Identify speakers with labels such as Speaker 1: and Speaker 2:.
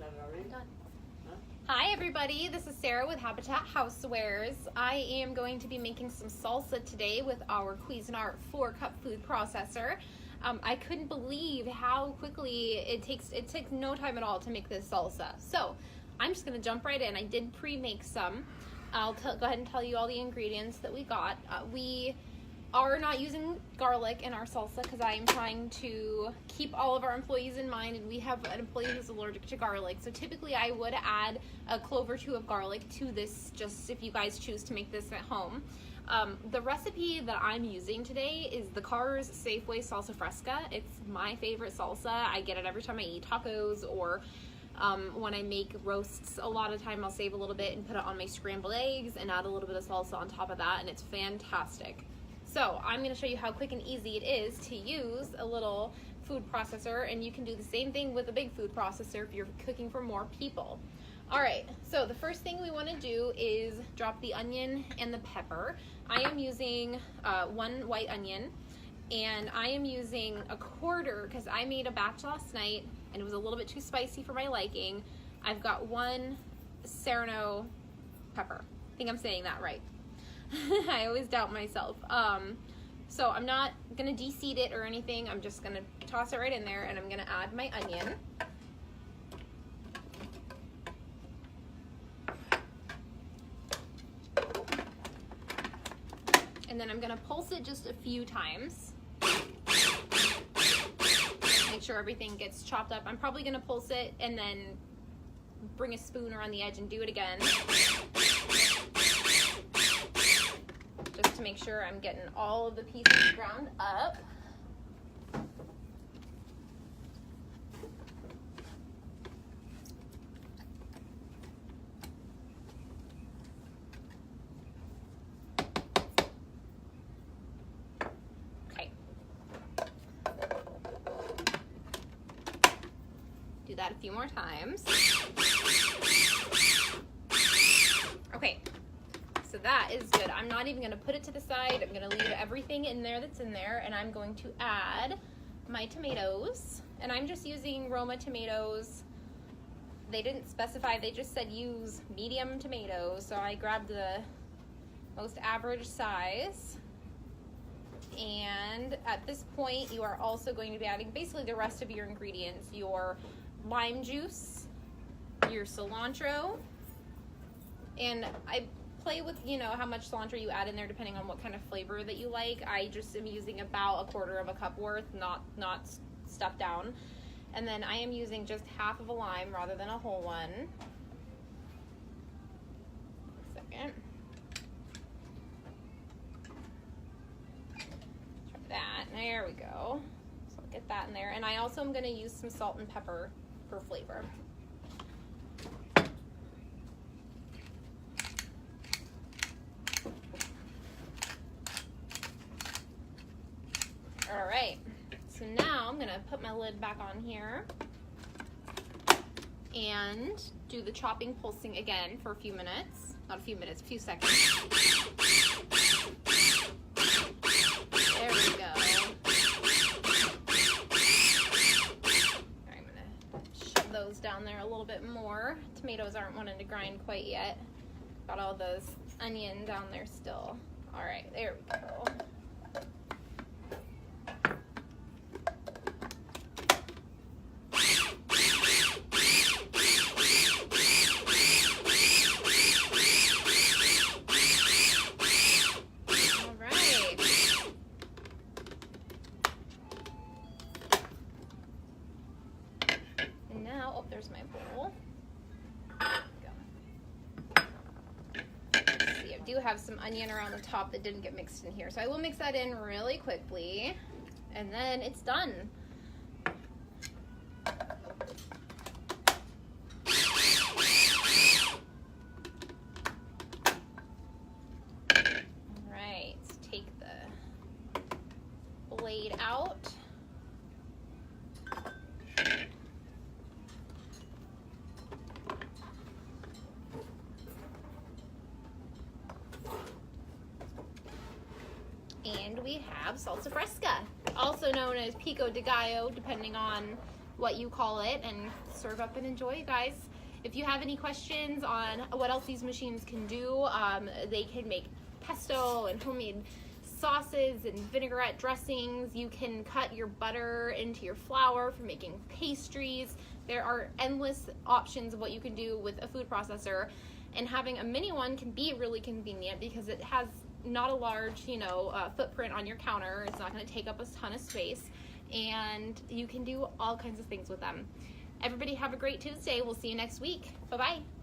Speaker 1: Done. Hi everybody, this is Sarah with Habitat Housewares. I am going to be making some salsa today with our Cuisinart 4-cup food processor. I couldn't believe how quickly it takes no time at all to make this salsa. So I'm just going to jump right in. I did pre-make some. I'll go ahead and tell you all the ingredients that we got. We are not using garlic in our salsa because I am trying to keep all of our employees in mind, and we have an employee who's allergic to garlic. So typically I would add a clove or two of garlic to this, just if you guys choose to make this at home. The recipe that I'm using today is the Cars Safeway Salsa Fresca. It's my favorite salsa. I get it every time I eat tacos or when I make roasts. A lot of time I'll save a little bit and put it on my scrambled eggs and add a little bit of salsa on top of that, and it's fantastic. So I'm going to show you how quick and easy it is to use a little food processor, and you can do the same thing with a big food processor if you're cooking for more people. Alright, so the first thing we want to do is drop the onion and the pepper. I am using 1 white onion, and I am using a quarter because I made a batch last night and it was a little bit too spicy for my liking. I've got 1 Serrano pepper. I think I'm saying that right. I always doubt myself. So I'm not gonna de-seed it or anything. I'm just gonna toss it right in there, and I'm gonna add my onion. And then I'm gonna pulse it just a few times. Make sure everything gets chopped up. I'm probably gonna pulse it and then bring a spoon around the edge and do it again. Just to make sure I'm getting all of the pieces ground up. Okay. Do that a few more times. Okay. So that is good. I'm not even going to put it to the side. I'm going to leave everything in there that's in there, and I'm going to add my tomatoes. And I'm just using Roma tomatoes. They didn't specify, they just said use medium tomatoes. So I grabbed the most average size. And at this point, you are also going to be adding basically the rest of your ingredients. Your lime juice, your cilantro, and I play with, you know, how much cilantro you add in there depending on what kind of flavor that you like. I just am using about 1/4 cup worth, not stuffed down. And then I am using just half of a lime rather than a whole one. Second. Try that. There we go. So I'll get that in there. And I also am going to use some salt and pepper for flavor. All right, so now I'm gonna put my lid back on here and do the chopping pulsing again for a few minutes. Not a few minutes, a few seconds. There we go. All right, I'm gonna shove those down there a little bit more. Tomatoes aren't wanting to grind quite yet. Got all those onion down there still. All right, there we go. There's my bowl. See, I do have some onion around the top that didn't get mixed in here, so I will mix that in really quickly, and then it's done. All right, let's take the blade out. And we have salsa fresca, also known as pico de gallo, depending on what you call it, and serve up and enjoy, guys. If you have any questions on what else these machines can do, they can make pesto and homemade sauces and vinaigrette dressings. You can cut your butter into your flour for making pastries. There are endless options of what you can do with a food processor, and having a mini one can be really convenient because it has not a large, footprint on your counter. It's not going to take up a ton of space, and you can do all kinds of things with them. Everybody have a great Tuesday. We'll see you next week. Bye-bye.